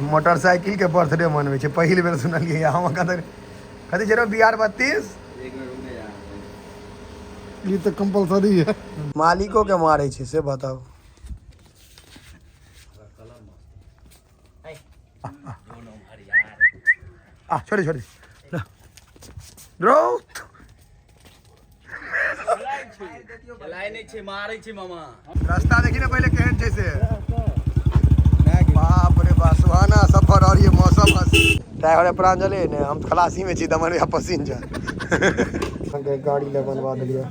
Motorcycle के birthday मनबै छै पहिल बेर सुनलियै हम कथी छै रे BR32 ये तो कंपलसरी है। मालिको के मारै छै से बताओ। छोड़ी छोड़ी रो रास्ता देखी ना पहले केहन छै से बाप रे बा सुहाना सफर और ये मौसम ड्राइवर प्रांजलि ने हम खलासी में छी दमन पैसेंजर गाड़ी ले बनवा दिलिए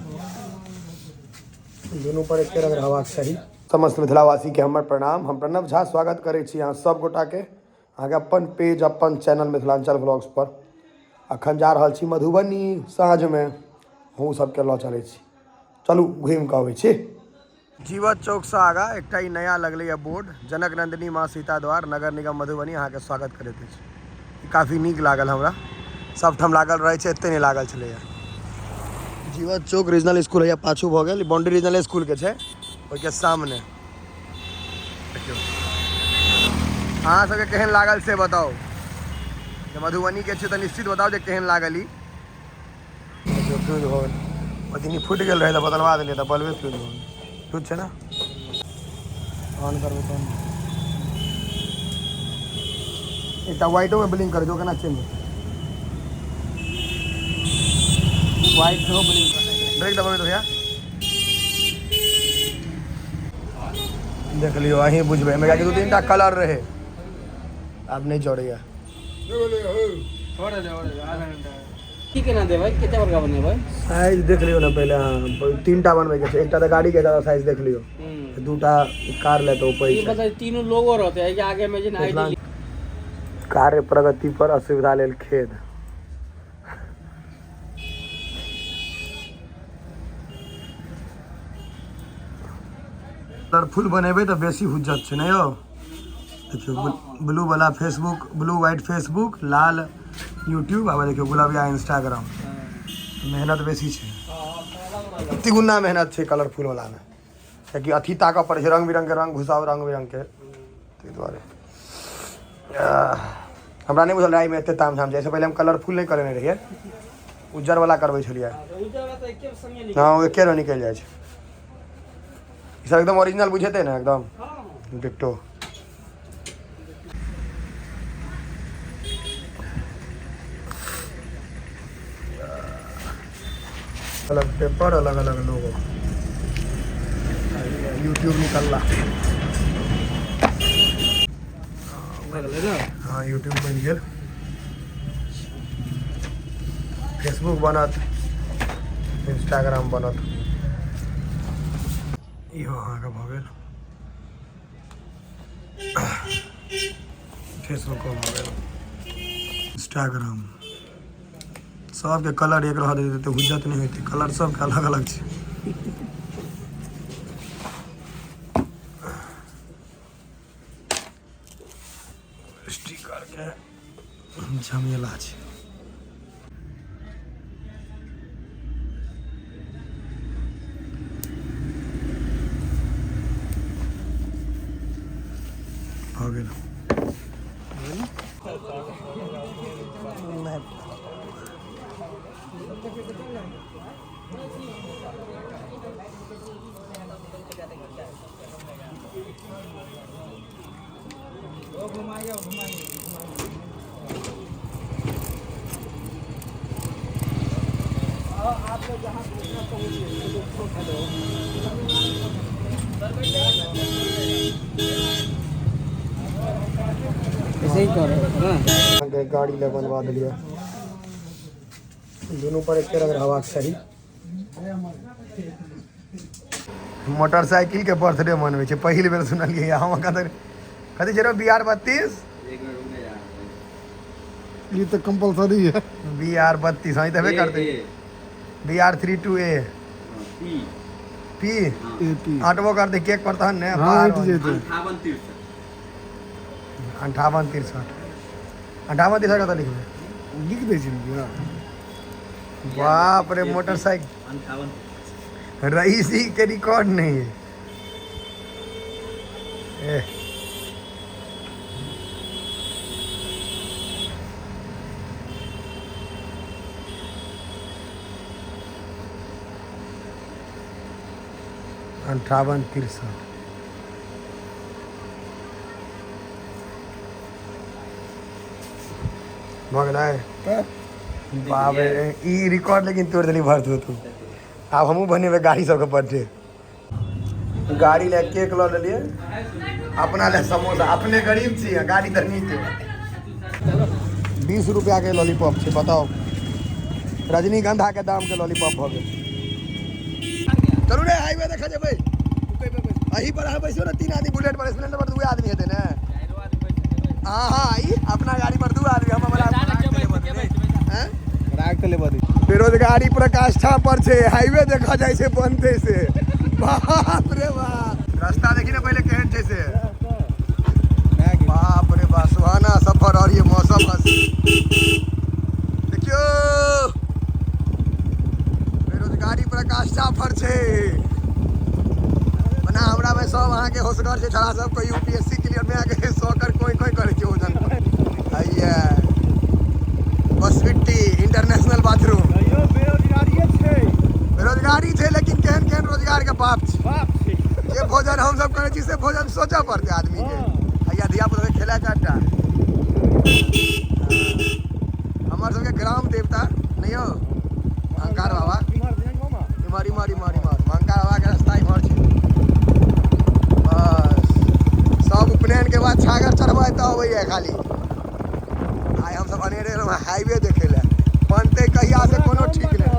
दोनों पर एक रंग रहबाक चाही। समस्त मिथिलावासी के हमर प्रणाम। हम प्रणव झा स्वागत करै छी अहाँ सब गोटा के अहाँके अपन पेज अपन चैनल मिथिलांचल व्लॉग्स पर। अखन जा रहल छी मधुबनी साँझ में हमहूँ सबके लऽ चलै छी। चलू घूमि कऽ अबै छी। जीवत चौक से आगा एकटा ई नया लगलै है बोर्ड जनक नंदिनी माँ सीता द्वार नगर निगम मधुबनी अहाँ के स्वागत करैत अछि। काफ़ी नीक लागल हमरा। सब ठाम लागल रहै छै एते नहीं लागल छलै। जीवत चौक रीजनल स्कूल है पाछू भऽ गेल बाउंड्री रीजनल स्कूल के छै ओहिके सामने। देखियौ अहाँ सबके केहन लागल से बताओ। मधुबनी के छै तऽ निश्चित बताओ जे केहन लागल ई। फ्यूज भऽ गेल ओतनी फुटि गेल रहै तऽ बदलवा देलियै तऽ बल्बे फ्यूज भऽ गेल। फ्यूज छै ना ऑन करबै तऽ एकटा व्हाइटो में ब्लिंक कर दो केना चेंज व्हाइट से ब्लिंक ब्रेक दबावे तो भैया देख लियो अहीं बुझबै हमरा कि 2-3 टा कलर रहे आब नहीं जोड़ैया। की केना देबै कते बड़का बनेबै साइज देख लियो ना पहले। हां 3 टा बनबै के छै एकटा तऽ गाड़ी के ज्यादा साइज देख लियो 2 टा कार ले तो ऊपर ये मतलब तीनों लोगो रहते हैं कि आगे में जिन आईडी कार्य प्रगति पर असुविधा लेल खेद। कलरफुल बनेबै तऽ बेसी हुज्जत छै ने यौ। देखियो ब्लू वाला फेसबुक ब्लू व्हाइट फेसबुक लाल यूट्यूब आब देखियो गुलाबिया इंस्टाग्राम मेहनत बेसी छै। तिगुना मेहनत छै कलरफुल वाला में कियाकि अथी ताकऽ पड़ै छै रंग बिरंग के रंग घुसाव रंग बिरंग के ताहि दुआरे हमरा नहीं बुझल रहा में एते ताम झाम जैसे पहले हम कलरफुल नहीं करने रहिए उज्जर वाला करबै छलिए। हाँ वो एके निकल जाए छै सब एकदम ओरिजिनल बुझेते ना एकदम डिट्टो। अलग पेपर अलग अलग लोगो यूट्यूब निकलला। हाँ यूट्यूब बन गया फेसबुक बनत इंस्टाग्राम बनत इहो अहाँके भऽ गेल फेसबुक भऽ गेल इंस्टाग्राम सबके कलर एक रह देते तो हुज्जत नहीं होती कलर सबके अलग अलग छै। स्टिकर के झमेला छै। हो गेल आप लोग जहाँ ऐसे ही कर ना गाड़ी ले बनवा दिलिए दोनों पर एक रंग रहबाक चाही। मोटरसाइकिल के बर्थडे मनबै छै पहिल बेर सुनलियै हम कथी छै रे BR32 ये तो कंपलसरी है। BR32 हाँ तबे करते BR32A P 8 कर दे केक पर तहन ने 58 63 का लिखबै लिख दे छी। बाप रे मोटरसाइकिल रईसी के रिकॉर्ड नहीं है। 58-63 भऽ गेलै बाप रे ई रिकॉर्ड लेकिन तोड़ देली भर तू अब हमहूँ बनेबै गाड़ी सबके बर्थडे गाड़ी ले केक लऽ लेलिए अपना ले समोसा अपने गरीब छी गाड़ी तऽ नीक 20 रुपया के लॉलीपॉप छै बताओ रजनीगंधा के दाम के लॉलीपॉप भऽ गेल चलू रे हाईवे देखा जेबै अही पर अहाँ बैसियो ने 3 आदमी बुलेट पर स्प्लेंडर पर 2 आदमी हेतै ने हाँ हाँ आई अपना गाड़ी पर 2 आदमी हम वाला राग तो लेबा दी बेरोजगारी प्रकाष्ठा पर छै हाईवे देखा जाइ छै बनते से बाप रे बाप रास्ता देखी ना पहले केहन छै से बाप रे बाप सुहाना सफर और ये मौसम देखियो बेरोजगारी प्रकाष्ठा पर छै मना हमरा में सब अहाँ के होशगर छै छड़ा सब कोई यूपीएससी क्लियर में आके सौकर कोई करे छै ओजन आइए बसविट्टी इंटरनेशनल बाथरूम बेरोजगारी छै लेकिन केहन केहन रोजगार के बाप छै जे भोजन हम सब करे छी से भोजन सोचा पड़ते आदमी के या धिया पुता के खेला काटा हमर सबके ग्राम देवता नहीं हो अहंकार बाबा इमारी अहंकार बाबा के रास्ता इमहर छै बस सब उपनयन के बाद छागर चढ़बै तऽ अबैया खाली आइ हम सब अनेरे हाईवे देखे ले बनते कहिया से कोनो ठीक नहीं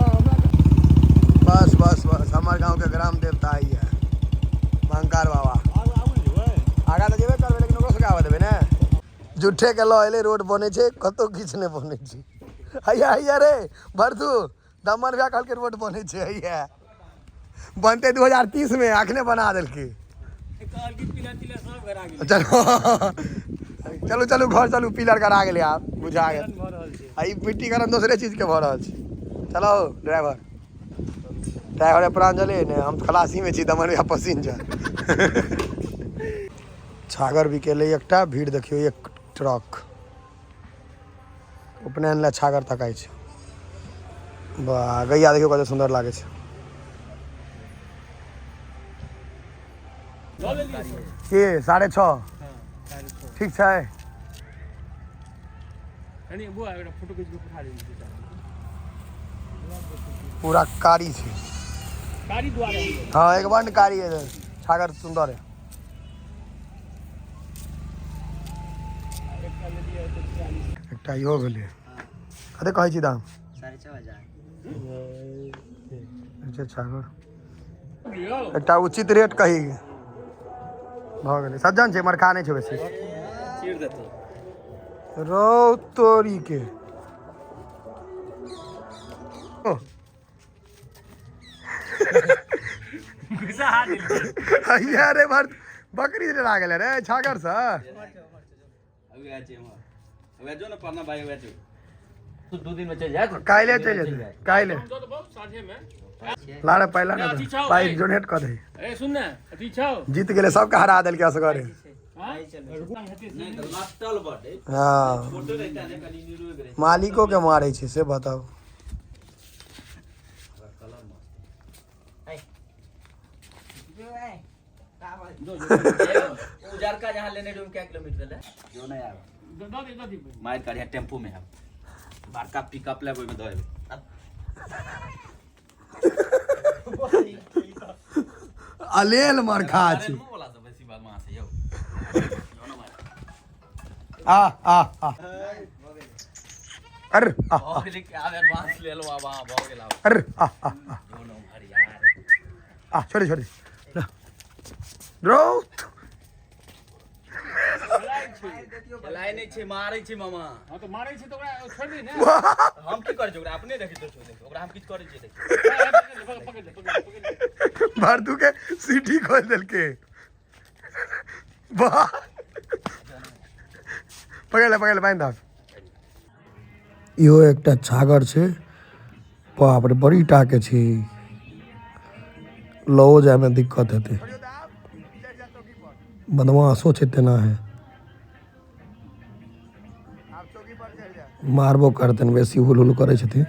बस हमर गांव के ग्राम देवता आई है अहंकार बाबा आगा तो जेबे करबे लेकिन ओकरो सबके आबे देबे ने झूठे के लऽ एले रोड बने छै कतौ किछ नहि बने छै हैया रे भरतू दमन भैया कहल के रोड बने छै हैया बनते 2030 में अखने बना देलकै चलू घर चलू पिलर करा गेलै आब बुझा गेल ई मिट्टी करन दोसरे चीज के भऽ रहल छै चलो ड्राइवर प्रांजलि ने हम खलासी में छी दमन भैया पैसेंजर छागर बिकेले एकटा भीड़ देखियो एक ट्रक उपनयन ला छागर तकाई छै वाह गैया देखियो कते सुंदर लागे छै के 6.5 ठीक छै पूरा कारी छै हाँ एक बंड कारी है छागर सुंदर है एकटा इहो भेलै कते कहै छी दाम 6.5 छागर एकटा उचित रेट कही भऽ गेलै सज्जन छै मरखा नहि छै बेसी रौ तोरी के रे बकरी डरा गेलै रे छागर से काल्हि चलि जेतै काल्हि लारे पहला ना पाई डोनेट कर दे जीत गेले सबके हरा देलकै असगरे हाँ मालिको के मारे छै से बताओ उजारका जहाँ लेने क्या किलोमीटर है जो नहीं आया मार काढ़िया टेम्पू में है बड़का पिकअप ले में दो अलेल मार खा छी आ अरे एडवांस ले लो अब भ गेल अरे छोड़ी रो लाई नहीं छे मारै छे मामा हां तो मारै छे तो ओकरा छोड़ दे ने हम की करे छै ओकरा अपने देखि दो छोड़ दे ओकरा हम किछ करे छै देखि भारतू के सीटी खोल देलके वाह पकड़ बांध दे इहो एकटा छागर छै बाप रे बड़ी टाके छै लो जाय में दिक्कत हेतै बदमाशो छै तेना है मारबो करतन बेसी हुल करे छथिन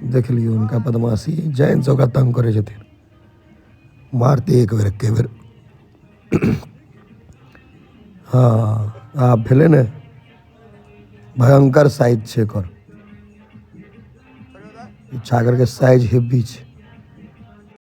देख लियो उनका बदमाशी जैन से ओकरा तंग करे छथिन मारते एक बेर एके बेर हाँ आब भेलै ने भयंकर साइज छै एकर ई छागर के साइज हेवी छै